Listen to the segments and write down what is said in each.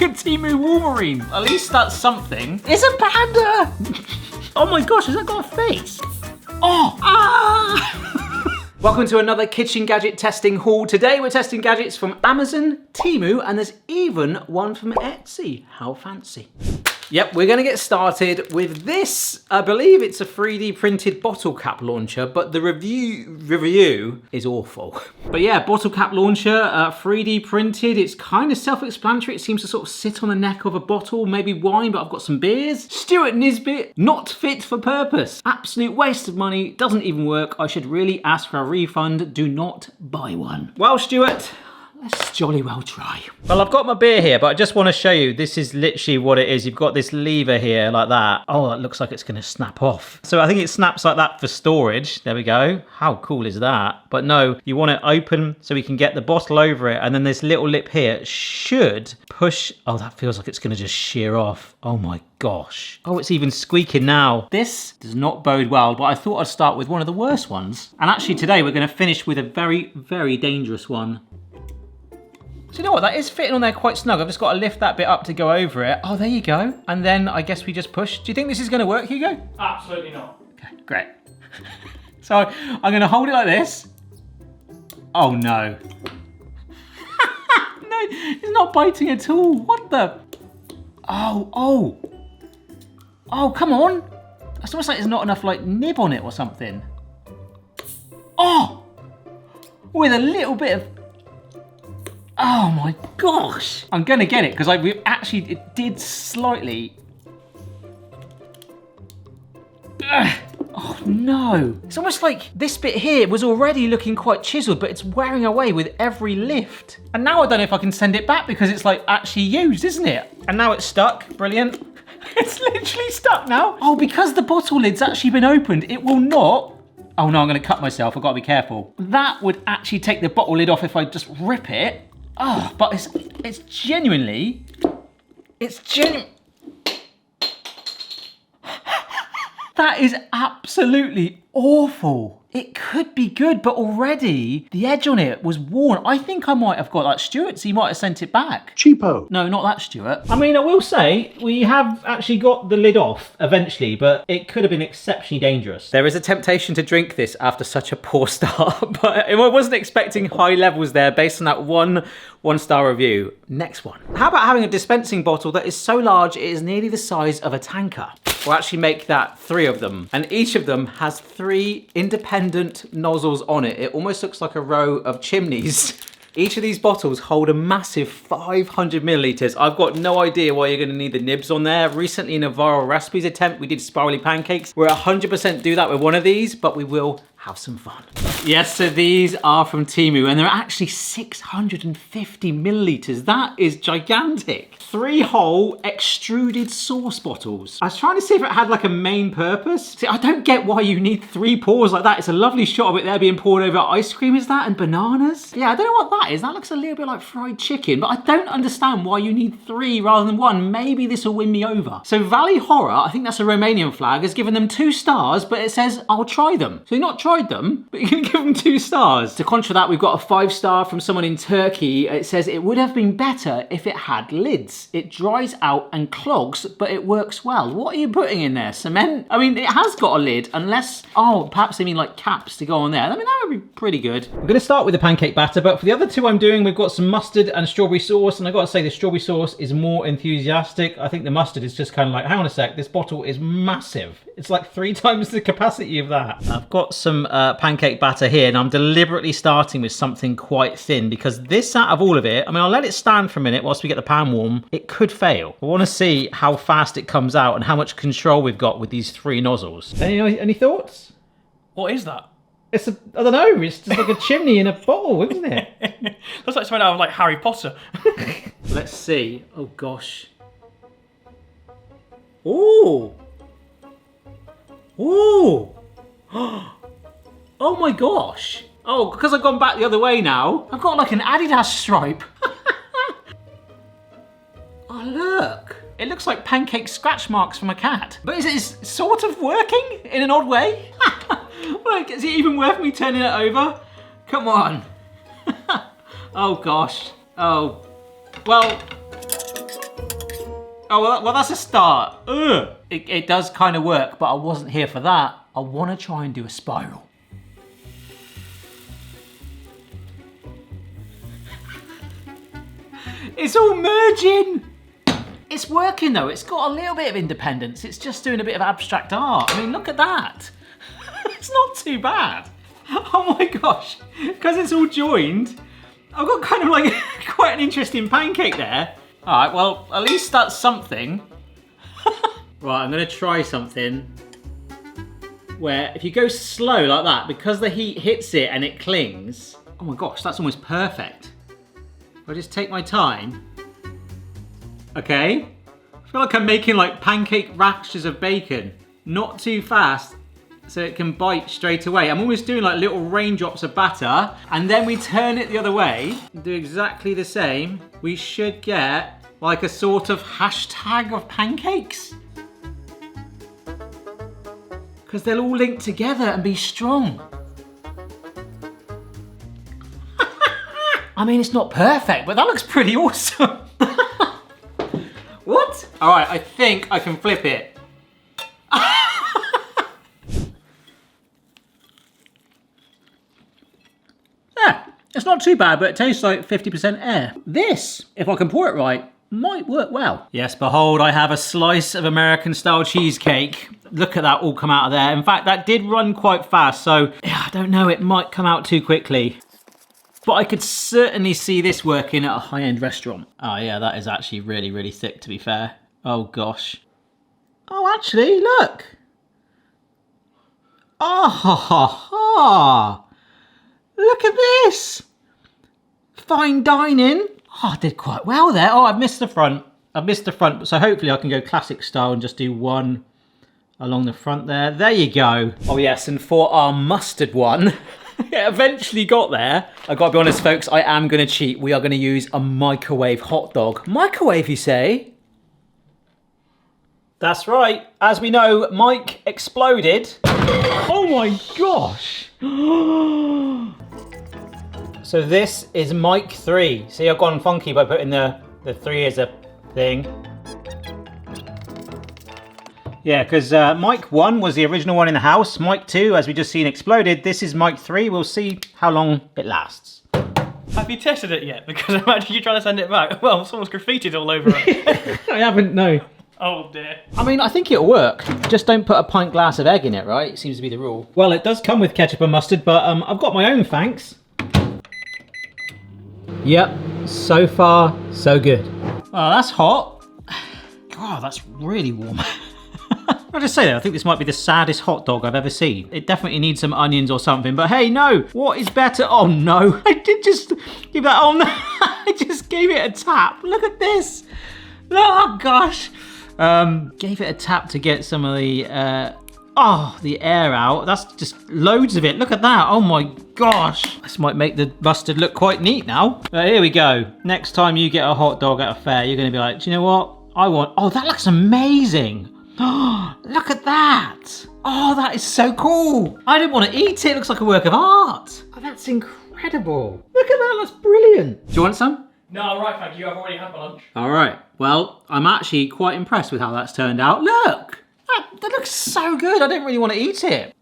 Look at Temu Wolverine. At least that's something. It's a panda. Oh my gosh, has that got a face? Oh, ah. Welcome to another kitchen gadget testing haul. Today we're testing gadgets from Amazon, Temu, and there's even one from Etsy. How fancy. Yep, we're gonna get started with this. I believe it's a 3D printed bottle cap launcher, but the review is awful. But yeah, bottle cap launcher, 3D printed. It's kind of self-explanatory. It seems to sort of sit on the neck of a bottle, maybe wine, but I've got some beers. Stuart Nisbet, not fit for purpose. Absolute waste of money, doesn't even work. I should really ask for a refund. Do not buy one. Well, Stuart, let's jolly well try. Well, I've got my beer here, but I just want to show you, this is literally what it is. You've got this lever here like that. Oh, it looks like it's going to snap off. So I think it snaps like that for storage. There we go. How cool is that? But no, you want it open so we can get the bottle over it. And then this little lip here should push. Oh, that feels like it's going to just shear off. Oh my gosh. Oh, it's even squeaking now. This does not bode well, but I thought I'd start with one of the worst ones. And actually today we're going to finish with a very, very dangerous one. So you know what, that is fitting on there quite snug. I've just got to lift that bit up to go over it. Oh, there you go. And then I guess we just push. Do you think this is going to work, Hugo? Absolutely not. Okay, great. So I'm going to hold it like this. Oh no. No, it's not biting at all. What the? Oh, come on. It's almost like there's not enough like nib on it or something. Oh, with a little bit of, oh my gosh. I'm gonna get it because it did slightly. Ugh. Oh no. It's almost like this bit here was already looking quite chiseled, but it's wearing away with every lift. And now I don't know if I can send it back because it's like actually used, isn't it? And now it's stuck, brilliant. It's literally stuck now. Oh, because the bottle lid's actually been opened, it will not. Oh no, I'm gonna cut myself, I've gotta be careful. That would actually take the bottle lid off if I just rip it. Oh, but it's genuinely. That is absolutely awful. It could be good, but already the edge on it was worn. I think I might have got that Stuart, so you might have sent it back. Cheapo. No, not that Stuart. I mean, I will say, we have actually got the lid off eventually, but it could have been exceptionally dangerous. There is a temptation to drink this after such a poor start, but I wasn't expecting high levels there based on that one-star review. Next one. How about having a dispensing bottle that is so large it is nearly the size of a tanker? We'll actually make that 3 of them. And each of them has 3 independent nozzles on it. It almost looks like a row of chimneys. Each of these bottles hold a massive 500 milliliters. I've got no idea why you're gonna need the nibs on there. Recently in a viral recipes attempt, we did spirally pancakes. We're 100% do that with one of these, but we will have some fun. Yes, so these are from Temu and they're actually 650 milliliters. That is gigantic. 3-hole extruded sauce bottles. I was trying to see if it had like a main purpose. See, I don't get why you need 3 pours like that. It's a lovely shot of it there being poured over ice cream, is that? And bananas? Yeah, I don't know what that is. That looks a little bit like fried chicken, but I don't understand why you need 3 rather than 1. Maybe this will win me over. So Valley Horror, I think that's a Romanian flag, has given them 2 stars, but it says, I'll try them. So you've not tried them, but you can give them 2 stars. To contra that, we've got a 5-star from someone in Turkey. It says, it would have been better if it had lids. It dries out and clogs, but it works well. What are you putting in there? Cement? I mean, it has got a lid, unless, oh, perhaps they mean like caps to go on there. I mean, that would be pretty good. We're gonna start with the pancake batter, but for the other 2 I'm doing, we've got some mustard and strawberry sauce, and I gotta say the strawberry sauce is more enthusiastic. I think the mustard is just kind of like, hang on a sec, this bottle is massive. It's like 3 times the capacity of that. I've got some pancake batter here, and I'm deliberately starting with something quite thin because this out of all of it, I mean, I'll let it stand for a minute whilst we get the pan warm. It could fail. I want to see how fast it comes out and how much control we've got with these 3 nozzles. Any thoughts? What is that? It's a, I don't know, it's just like a chimney in a bottle, isn't it? Looks like something out of like Harry Potter. Let's see. Oh gosh. Ooh. Ooh. Oh my gosh. Oh, because I've gone back the other way now, I've got like an Adidas stripe. Oh, look. It looks like pancake scratch marks from a cat. But is it sort of working in an odd way? Like, is it even worth me turning it over? Come on. Oh gosh. Oh. Well, Oh, well, that's a start. Ugh. It does kind of work, but I wasn't here for that. I want to try and do a spiral. It's all merging. It's working though. It's got a little bit of independence. It's just doing a bit of abstract art. I mean, look at that. It's not too bad. Oh my gosh. Because it's all joined, I've got kind of like quite an interesting pancake there. All right, well, at least that's something. Right, I'm gonna try something where if you go slow like that, because the heat hits it and it clings, oh my gosh, that's almost perfect. I'll just take my time. Okay. I feel like I'm making like pancake rashers of bacon. Not too fast, so it can bite straight away. I'm almost doing like little raindrops of batter, and then we turn it the other way, do exactly the same. We should get like a sort of hashtag of pancakes. Because they'll all link together and be strong. I mean, it's not perfect, but that looks pretty awesome. What? All right, I think I can flip it. Yeah, it's not too bad, but it tastes like 50% air. This, if I can pour it right, might work well. Yes, behold, I have a slice of American-style cheesecake. Look at that all come out of there. In fact, that did run quite fast, so yeah, I don't know, it might come out too quickly. But I could certainly see this working at a high-end restaurant. Oh yeah, that is actually really, really thick, to be fair. Oh gosh. Oh, actually, look. Oh, ha, ha, ha. Look at this. Fine dining. Oh, I did quite well there. Oh, I've missed the front. I've missed the front, so hopefully I can go classic style and just do one along the front there. There you go. Oh yes, and for our mustard one, it eventually got there. I've got to be honest, folks, I am going to cheat. We are going to use a microwave hot dog. Microwave, you say? That's right. As we know, Mike exploded. Oh my gosh. So this is Mike 3. See, I've gone funky by putting the 3 as a thing. Yeah, because Mike 1 was the original one in the house. Mike 2, as we just seen, exploded. This is Mike 3. We'll see how long it lasts. Have you tested it yet? Because imagine you trying to send it back. Well, someone's graffitied all over it. I haven't, no. Oh dear. I mean, I think it'll work. Just don't put a pint glass of egg in it, right? It seems to be the rule. Well, it does come with ketchup and mustard, but I've got my own, thanks. Yep, so far, so good. Oh, that's hot. God, that's really warm. I'll just say that, I think this might be the saddest hot dog I've ever seen. It definitely needs some onions or something, but hey, no, what is better? Oh no, I did just give that, oh no, I just gave it a tap. Look at this. Oh gosh. Gave it a tap to get some of the, the air out. That's just loads of it. Look at that. Oh my gosh. This might make the mustard look quite neat now. But here we go. Next time you get a hot dog at a fair, you're going to be like, do you know what? Oh, that looks amazing. Look at that. Oh, that is so cool. I didn't want to eat it. It looks like a work of art. Oh, that's incredible. Look at that. That's brilliant. Do you want some? No, I'm right, thank you. I've already had my lunch. All right. Well, I'm actually quite impressed with how that's turned out. Look. That looks so good. I didn't really want to eat it.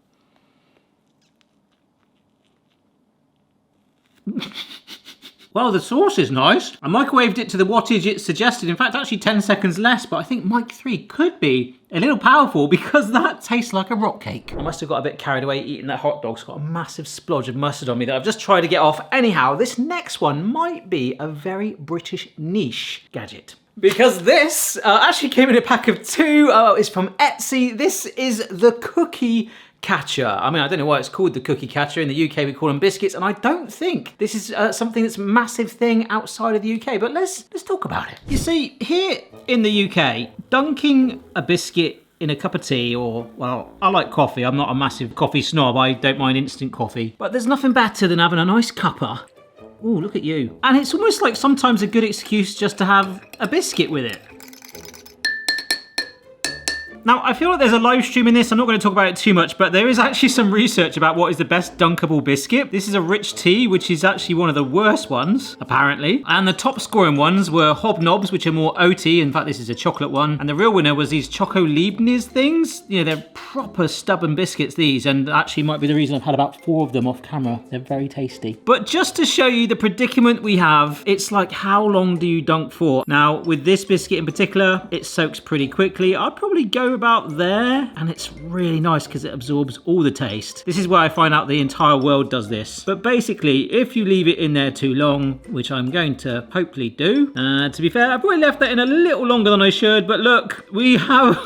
Well, the sauce is nice. I microwaved it to the wattage it suggested. In fact, actually 10 seconds less, but I think Mike 3 could be a little powerful because that tastes like a rock cake. I must have got a bit carried away eating that hot dog. It's got a massive splodge of mustard on me that I've just tried to get off. Anyhow, this next one might be a very British niche gadget. Because this actually came in a pack of 2. It's from Etsy. This is the cookie catcher. I mean, I don't know why it's called the cookie catcher. In the UK, we call them biscuits, and I don't think this is something that's a massive thing outside of the UK, but let's talk about it. You see, here in the UK, dunking a biscuit in a cup of tea, or, well, I like coffee. I'm not a massive coffee snob. I don't mind instant coffee. But there's nothing better than having a nice cuppa. Ooh, look at you. And it's almost like sometimes a good excuse just to have a biscuit with it. Now, I feel like there's a live stream in this. I'm not going to talk about it too much, but there is actually some research about what is the best dunkable biscuit. This is a rich tea, which is actually one of the worst ones, apparently. And the top scoring ones were hobnobs, which are more oaty. In fact, this is a chocolate one. And the real winner was these Choco Leibniz things. You know, they're proper stubborn biscuits, these, and actually might be the reason I've had about 4 of them off camera. They're very tasty. But just to show you the predicament we have, it's like, how long do you dunk for? Now, with this biscuit in particular, it soaks pretty quickly. I'd probably go about there, and it's really nice because it absorbs all the taste. This is where I find out the entire world does this. But basically, if you leave it in there too long, which I'm going to hopefully do, to be fair, I've probably left that in a little longer than I should, but look, we have...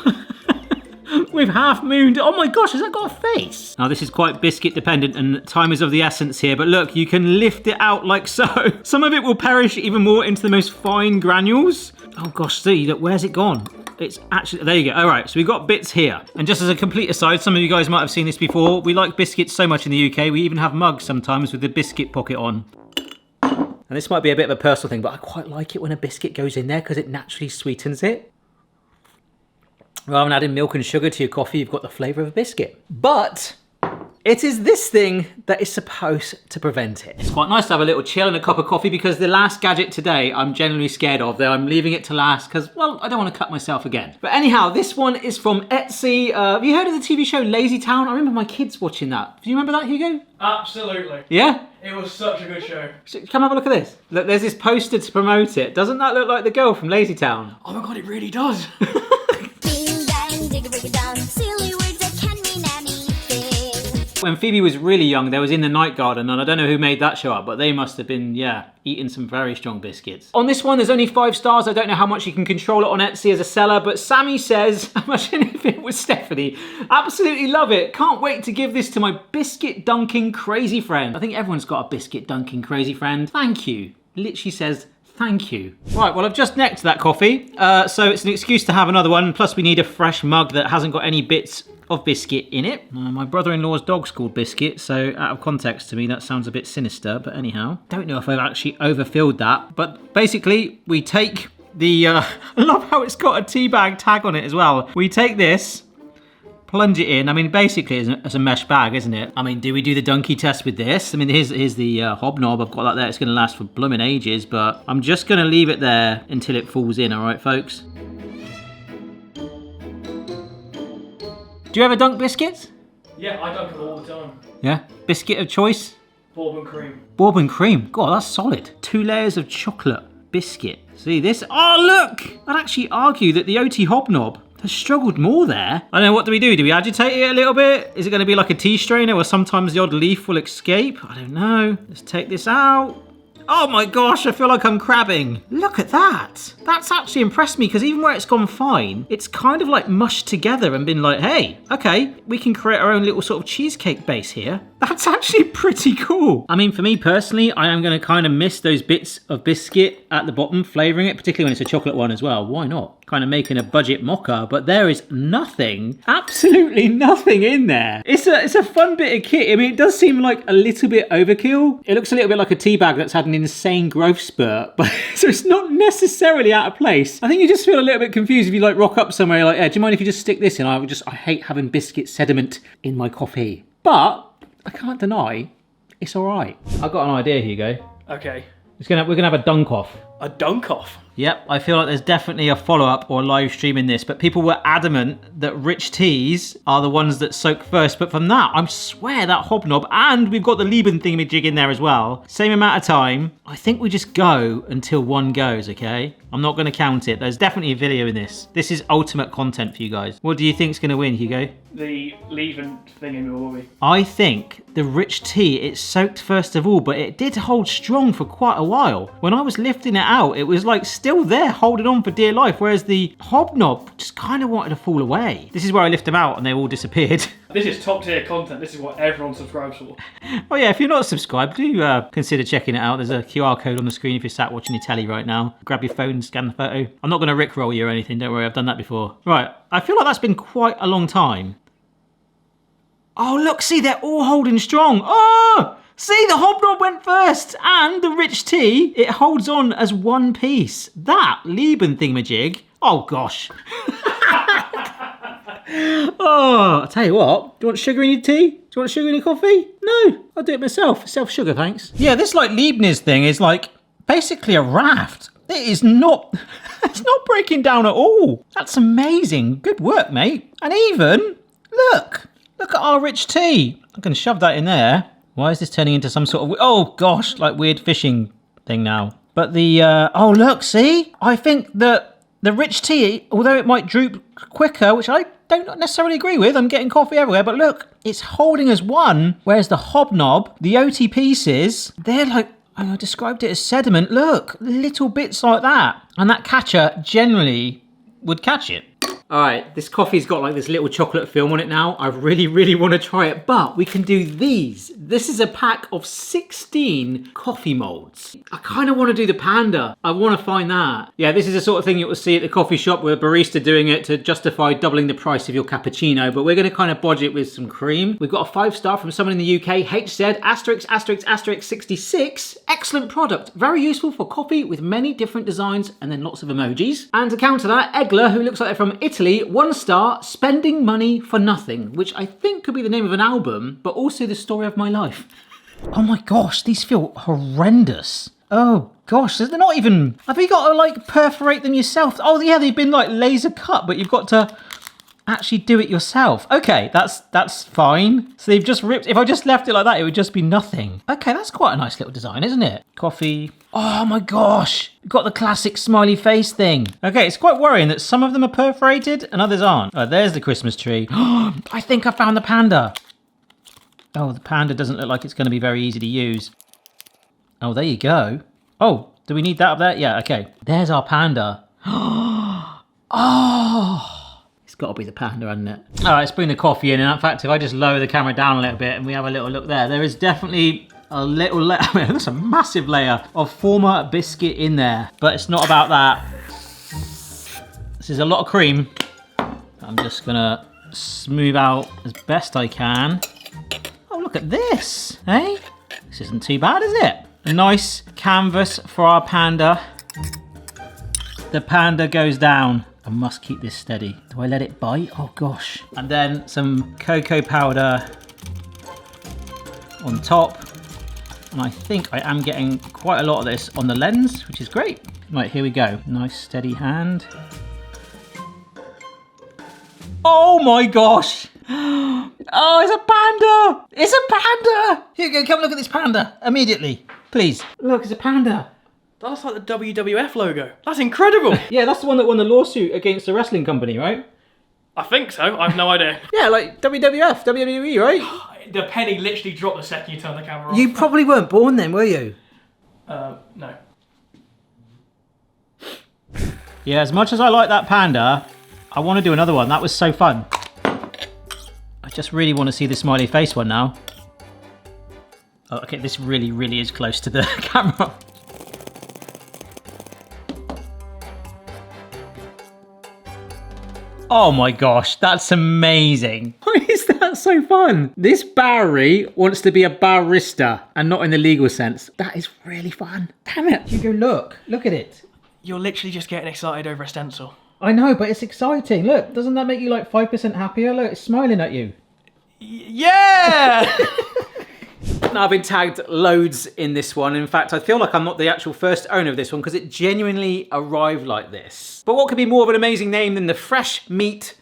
We've half mooned. Oh my gosh, has that got a face? Now this is quite biscuit dependent and time is of the essence here, but look, you can lift it out like so. Some of it will perish even more into the most fine granules. Oh gosh, see, look, where's it gone? It's actually, there you go. All right, so we've got bits here. And just as a complete aside, some of you guys might have seen this before. We like biscuits so much in the UK, we even have mugs sometimes with the biscuit pocket on. And this might be a bit of a personal thing, but I quite like it when a biscuit goes in there because it naturally sweetens it. Rather than adding milk and sugar to your coffee, you've got the flavour of a biscuit. But it is this thing that is supposed to prevent it. It's quite nice to have a little chill and a cup of coffee because the last gadget today I'm genuinely scared of. Though I'm leaving it to last because, well, I don't want to cut myself again. But anyhow, this one is from Etsy. Have you heard of the TV show Lazy Town? I remember my kids watching that. Do you remember that, Hugo? Absolutely. Yeah? It was such a good show. Come have a look at this. Look, there's this poster to promote it. Doesn't that look like the girl from Lazy Town? Oh my god, it really does. When Phoebe was really young, there was In the Night Garden, and I don't know who made that show up, but they must have been, yeah, eating some very strong biscuits. On this one, there's only 5 stars. I don't know how much you can control it on Etsy as a seller, but Sammy says, imagine if it was Stephanie, absolutely love it. Can't wait to give this to my biscuit dunking crazy friend. I think everyone's got a biscuit dunking crazy friend. Thank you. Literally says, thank you. Right, well, I've just necked that coffee, so it's an excuse to have another one. Plus, we need a fresh mug that hasn't got any bits of biscuit in it. My brother-in-law's dog's called Biscuit, so out of context to me, that sounds a bit sinister, but anyhow. Don't know if I've actually overfilled that, but basically, we take the, I love how it's got a tea bag tag on it as well. We take this, plunge it in. I mean, basically, it's a mesh bag, isn't it? I mean, do we do the donkey test with this? I mean, here's the hobnob. I've got that there. It's going to last for blooming ages, but I'm just going to leave it there until it falls in, all right, folks? Do you ever dunk biscuits? Yeah, I dunk them all the time. Yeah? Biscuit of choice? Bourbon cream. Bourbon cream. God, that's solid. 2 layers of chocolate biscuit. See this? Oh, look! I'd actually argue that the OT hobnob has struggled more there. I don't know, what do we do? Do we agitate it a little bit? Is it going to be like a tea strainer where sometimes the odd leaf will escape? I don't know. Let's take this out. Oh my gosh, I feel like I'm crabbing. Look at that. That's actually impressed me because even where it's gone fine, it's kind of like mushed together and been like, hey, okay, we can create our own little sort of cheesecake base here. That's actually pretty cool. I mean, for me personally, I am going to kind of miss those bits of biscuit at the bottom, flavouring it, particularly when it's a chocolate one as well. Why not? Kind of making a budget mocha, but there is nothing, absolutely nothing in there. It's a fun bit of kit. I mean, it does seem like a little bit overkill. It looks a little bit like a tea bag that's had an insane growth spurt, but so it's not necessarily out of place. I think you just feel a little bit confused if you like rock up somewhere, you're like, hey, do you mind if you just stick this in? I hate having biscuit sediment in my coffee. But I can't deny, it's all right. I've got an idea, Hugo. Okay. We're gonna have a dunk off. A dunk off? Yep, I feel like there's definitely a follow-up or live stream in this, but people were adamant that rich teas are the ones that soak first. But from that, I swear that hobnob, and we've got the Lieben thingamajig in there as well. Same amount of time. I think we just go until one goes, okay? I'm not going to count it. There's definitely a video in this. This is ultimate content for you guys. What do you think's going to win, Hugo? The Lieben thingamajig. I think the rich tea, it soaked first of all, but it did hold strong for quite a while. When I was lifting it out, it was like still there, holding on for dear life, whereas the hobnob just kind of wanted to fall away. This is where I lift them out and they all disappeared. This is top tier content. This is what everyone subscribes for. Oh yeah, if you're not subscribed, do consider checking it out. There's a QR code on the screen if you're sat watching your telly right now. Grab your phone, scan the photo. I'm not going to rickroll you or anything, don't worry, I've done that before. Right, I feel like that's been quite a long time. Oh look, see, they're all holding strong. Oh! See, the hobnob went first, and the rich tea, it holds on as one piece. That Lieben thingamajig, oh gosh. Oh, I'll tell you what. Do you want sugar in your tea? Do you want sugar in your coffee? No, I'll do it myself. Self-sugar, thanks. Yeah, this like Leibniz thing is like basically a raft. It is not, it's not breaking down at all. That's amazing. Good work, mate. And even, look at our rich tea. I'm going to shove that in there. Why is this turning into some sort of, oh gosh, like weird fishing thing now? But the, oh look, see? I think that the rich tea, although it might droop quicker, which I don't necessarily agree with, I'm getting coffee everywhere, but look, it's holding as one, whereas the hobnob, the OT pieces, they're like, I described it as sediment. Look, little bits like that. And that catcher generally would catch it. All right, this coffee's got like this little chocolate film on it now. I really, really want to try it, but we can do these. This is a pack of 16 coffee molds. I kind of want to do the panda. I want to find that. Yeah, this is the sort of thing you will see at the coffee shop with a barista doing it to justify doubling the price of your cappuccino, but we're going to kind of bodge it with some cream. We've got a 5-star from someone in the UK, HZ, ***** 66. Excellent product. Very useful for coffee with many different designs and then lots of emojis. And to counter that, Egler, who looks like they're from Italy, 1-star, spending money for nothing, which I think could be the name of an album, but also the story of my life. Oh my gosh, these feel horrendous. Oh gosh, they're not even, have you got to like perforate them yourself? Oh yeah, they've been like laser cut, but you've got to actually do it yourself. Okay, that's fine. So they've just ripped, if I just left it like that, it would just be nothing. Okay, that's quite a nice little design, isn't it? Coffee. Oh my gosh, we've got the classic smiley face thing. Okay, it's quite worrying that some of them are perforated and others aren't. Oh, there's the Christmas tree. I think I found the panda. Oh, the panda doesn't look like it's going to be very easy to use. Oh, there you go. Oh, do we need that up there? Yeah, okay. There's our panda. Oh, it's got to be the panda, hasn't it? All right, let's bring the coffee in. And in fact, if I just lower the camera down a little bit and we have a little look there is definitely a little layer, I mean, that's a massive layer of former biscuit in there, but it's not about that. This is a lot of cream. I'm just gonna smooth out as best I can. Oh, look at this, eh? This isn't too bad, is it? A nice canvas for our panda. The panda goes down. I must keep this steady. Do I let it bite? Oh gosh. And then some cocoa powder on top. And I think I am getting quite a lot of this on the lens, which is great. Right, here we go. Nice steady hand. Oh my gosh. Oh, it's a panda. It's a panda. Here you go, come look at this panda immediately, please. Look, it's a panda. That looks like the WWF logo. That's incredible. Yeah, that's the one that won the lawsuit against the wrestling company, right? I think so. I have no idea. Yeah, like WWF, WWE, right? The penny literally dropped the second you turned the camera off. You probably weren't born then, were you? No. Yeah, as much as I like that panda, I want to do another one. That was so fun. I just really want to see the smiley face one now. Oh, okay, this really, really is close to the camera. Oh my gosh, that's amazing. Why is that so fun? This Barry wants to be a barista and not in the legal sense. That is really fun. Damn it. You go look at it. You're literally just getting excited over a stencil. I know, but it's exciting. Look, doesn't that make you like 5% happier? Look, it's smiling at you. Yeah! Now, I've been tagged loads in this one. In fact, I feel like I'm not the actual first owner of this one because it genuinely arrived like this. But what could be more of an amazing name than the Fresh Meat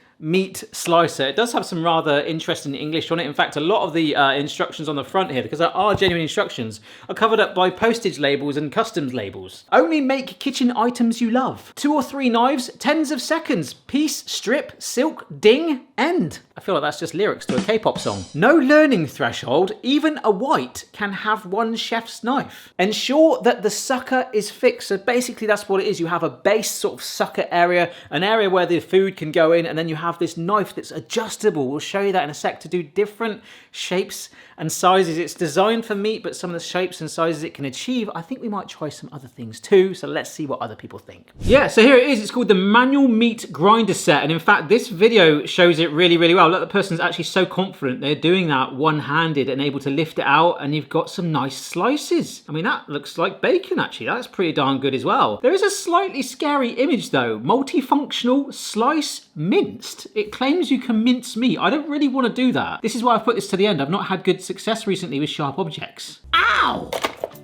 Slicer? It does have some rather interesting English on it. In fact, a lot of the instructions on the front here, because there are genuine instructions, are covered up by postage labels and customs labels. Only make kitchen items you love. 2 or 3 knives, tens of seconds. Piece, strip, silk, ding, end. I feel like that's just lyrics to a K-pop song. No learning threshold. Even a white can have one chef's knife. Ensure that the sucker is fixed. So basically that's what it is. You have a base sort of sucker area, an area where the food can go in, and then you have this knife that's adjustable. We'll show you that in a sec, to do different shapes and sizes. It's designed for meat, but some of the shapes and sizes it can achieve, I think we might try some other things too. So let's see what other people think. Yeah, so here it is. It's called the Manual Meat Grinder Set. And in fact, this video shows it really, really well. Look, the person's actually so confident they're doing that one-handed and able to lift it out, and you've got some nice slices. I mean, that looks like bacon, actually. That's pretty darn good as well. There is a slightly scary image, though. Multifunctional slice minced. It claims you can mince meat. I don't really want to do that. This is why I've put this to the end. I've not had good success recently with sharp objects. Ow!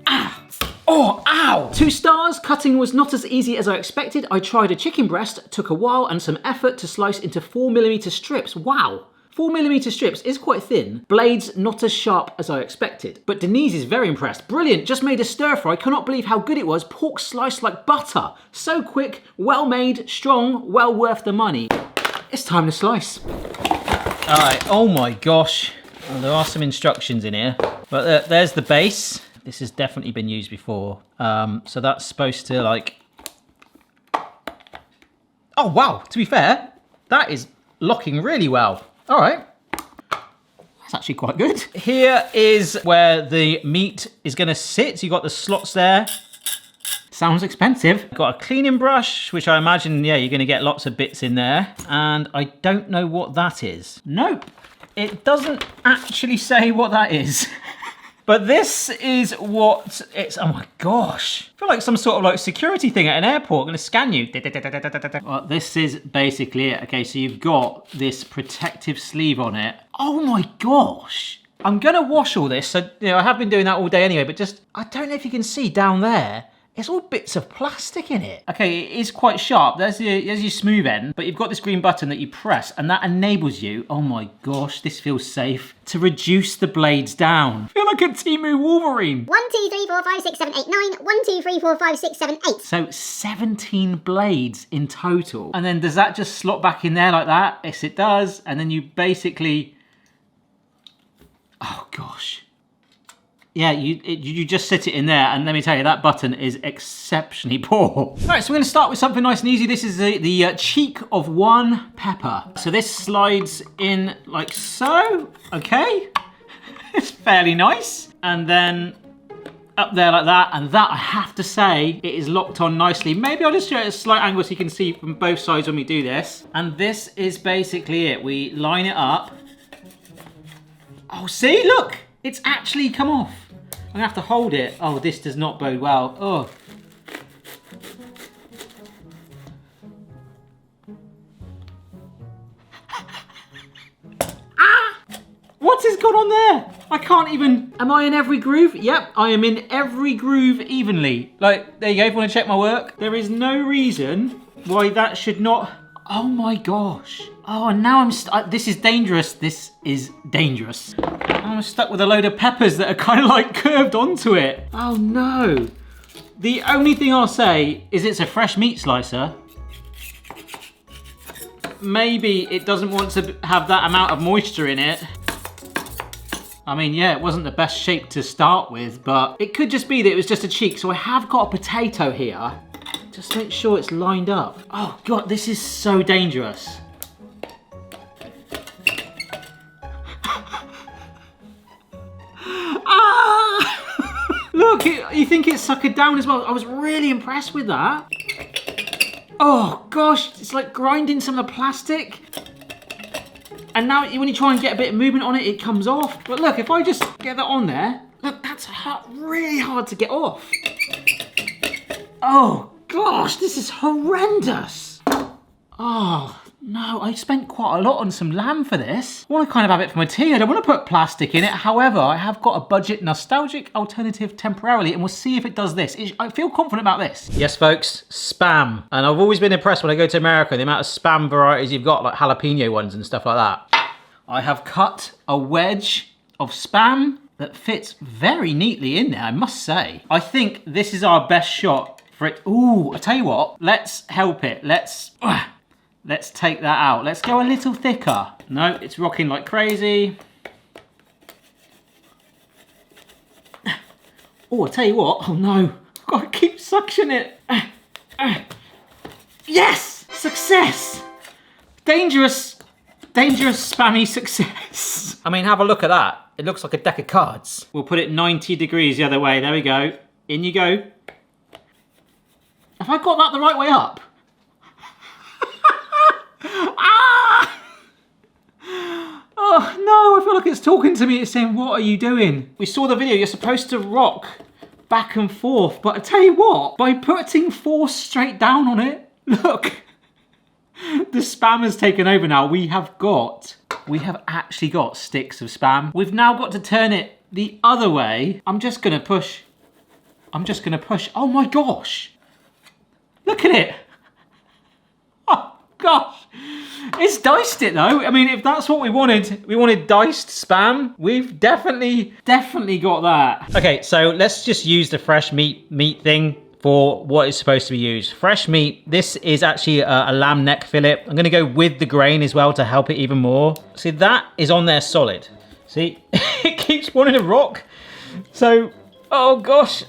Ah! Oh, ow! 2 stars. Cutting was not as easy as I expected. I tried a chicken breast, took a while and some effort to slice into 4mm strips. Wow. 4mm strips is quite thin. Blades not as sharp as I expected. But Denise is very impressed. Brilliant, just made a stir fry. Cannot believe how good it was. Pork sliced like butter. So quick, well made, strong, well worth the money. It's time to slice. All right, oh my gosh. Well, there are some instructions in here. But there's the base. This has definitely been used before. So that's supposed to like... Oh, wow. To be fair, that is locking really well. All right. That's actually quite good. Here is where the meat is going to sit. So you've got the slots there. Sounds expensive. Got a cleaning brush, which I imagine, yeah, you're going to get lots of bits in there. And I don't know what that is. Nope. It doesn't actually say what that is. But this is what it's, oh my gosh. I feel like some sort of like security thing at an airport, gonna scan you. Well, this is basically it. Okay, so you've got this protective sleeve on it. Oh my gosh. I'm gonna wash all this. So, you know, I have been doing that all day anyway, but just, I don't know if you can see down there, it's all bits of plastic in it. Okay, it is quite sharp. There's your smooth end, but you've got this green button that you press and that enables you, oh my gosh, this feels safe, to reduce the blades down. I feel like a Temu Wolverine. 1, 2, 3, 4, 5, 6, 7, 8, 9. 1, 2, 3, 4, 5, 6, 7, 8. So 17 blades in total. And then does that just slot back in there like that? Yes, it does. And then you basically, oh gosh. Yeah, you just sit it in there, and let me tell you, that button is exceptionally poor. All right, so we're gonna start with something nice and easy. This is the cheek of one pepper. So this slides in like so, okay? It's fairly nice. And then up there like that, and that, I have to say, it is locked on nicely. Maybe I'll just show it at a slight angle so you can see from both sides when we do this. And this is basically it. We line it up. Oh, see, look, it's actually come off. I'm gonna have to hold it. Oh, this does not bode well. Oh. Ah! What has gone on there? I can't even, am I in every groove? Yep, I am in every groove evenly. Like, there you go, if you wanna check my work. There is no reason why that should not, oh my gosh. Oh, and now this is dangerous. This is dangerous. I'm stuck with a load of peppers that are kind of like curved onto it. Oh no. The only thing I'll say is it's a fresh meat slicer. Maybe it doesn't want to have that amount of moisture in it. I mean, yeah, it wasn't the best shape to start with, but it could just be that it was just a cheek. So I have got a potato here. Just make sure it's lined up. Oh God, this is so dangerous. Look, you think it's suckered down as well. I was really impressed with that. Oh gosh, it's like grinding some of the plastic. And now when you try and get a bit of movement on it, it comes off. But look, if I just get that on there, look, that's really hard to get off. Oh gosh, this is horrendous. Oh no, I spent quite a lot on some lamb for this. I want to kind of have it for my tea. I don't want to put plastic in it. However, I have got a budget nostalgic alternative temporarily, and we'll see if it does this. I feel confident about this. Yes, folks, Spam. And I've always been impressed when I go to America, the amount of Spam varieties you've got, like jalapeno ones and stuff like that. I have cut a wedge of Spam that fits very neatly in there, I must say. I think this is our best shot for it. Ooh, I tell you what, let's help it. Let's take that out. Let's go a little thicker. No, it's rocking like crazy. Oh, I tell you what. Oh no, I've got to keep suction it. Yes, success. Dangerous spammy success. I mean, have a look at that. It looks like a deck of cards. We'll put it 90 degrees the other way. There we go. In you go. Have I got that the right way up? Ah! it's talking to me. It's saying, what are you doing? We saw the video. You're supposed to rock back and forth. But I tell you what, by putting force straight down on it, look. The spam has taken over now. We have actually got sticks of spam. We've now got to turn it the other way. I'm just gonna push. Oh my gosh. Look at it. Oh gosh. It's diced it though. I mean, if that's what we wanted diced spam. We've definitely got that. Okay, so let's just use the fresh meat thing for what it's supposed to be used. Fresh meat. This is actually a lamb neck fillet. I'm gonna go with the grain as well to help it even more. See, that is on there solid. See, it keeps wanting to rock. So, oh gosh.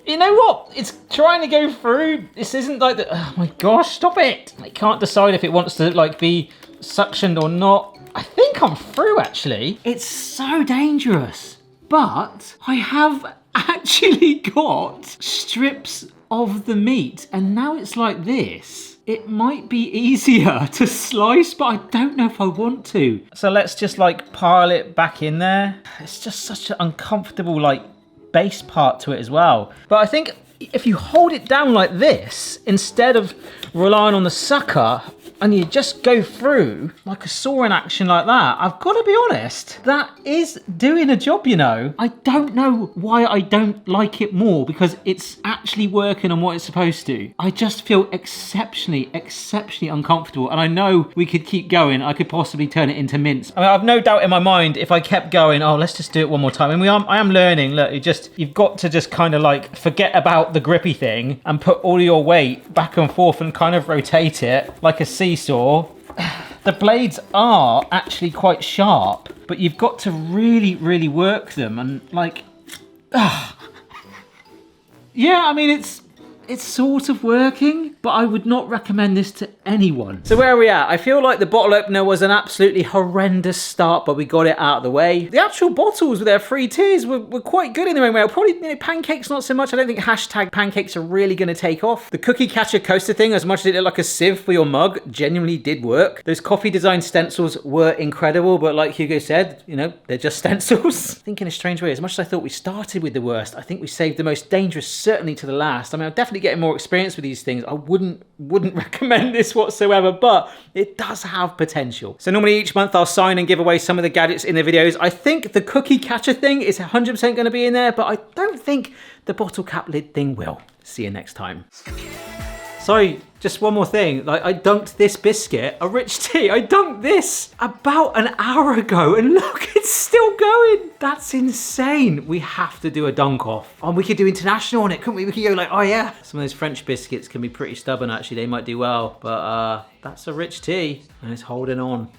You know what? It's trying to go through. This isn't like the, oh my gosh, stop it. I can't decide if it wants to like be suctioned or not. I think I'm through actually. It's so dangerous. But I have actually got strips of the meat and now it's like this. It might be easier to slice, but I don't know if I want to. So let's just like pile it back in there. It's just such an uncomfortable like base part to it as well. But I think if you hold it down like this, instead of relying on the sucker, and you just go through like a sawing action like that, I've got to be honest, that is doing a job, you know. I don't know why I don't like it more, because it's actually working on what it's supposed to. I just feel exceptionally uncomfortable, and I know we could keep going. I could possibly turn it into mince. I mean, I've no doubt in my mind if I kept going, oh, let's just do it one more time. And I am learning. Look, you've got to just kind of like forget about the grippy thing and put all your weight back and forth and kind of rotate it like a seesaw. The blades are actually quite sharp, but you've got to really work them and like, yeah, I mean, it's sort of working, but I would not recommend this to anyone. So where are we at? I feel like the bottle opener was an absolutely horrendous start, but we got it out of the way. The actual bottles with their 3 tiers were quite good in their own way. Probably, you know, pancakes not so much. I don't think hashtag pancakes are really going to take off. The cookie catcher coaster thing, as much as it looked like a sieve for your mug, genuinely did work. Those coffee design stencils were incredible, but like Hugo said, you know, they're just stencils. I think in a strange way, as much as I thought we started with the worst, I think we saved the most dangerous certainly to the last. I mean, I'm definitely getting more experience with these things. I wouldn't recommend this whatsoever, but it does have potential. So normally each month I'll sign and give away some of the gadgets in the videos. I think the cookie catcher thing is 100% going to be in there, but I don't think the bottle cap lid thing will. See you next time. Sorry, just one more thing. Like, I dunked this biscuit, a rich tea. I dunked this about an hour ago, and look, it's still going. That's insane. We have to do a dunk off. Oh, we could do international on it, couldn't we? We could go like, oh yeah. Some of those French biscuits can be pretty stubborn, actually. They might do well, but that's a rich tea, and it's holding on.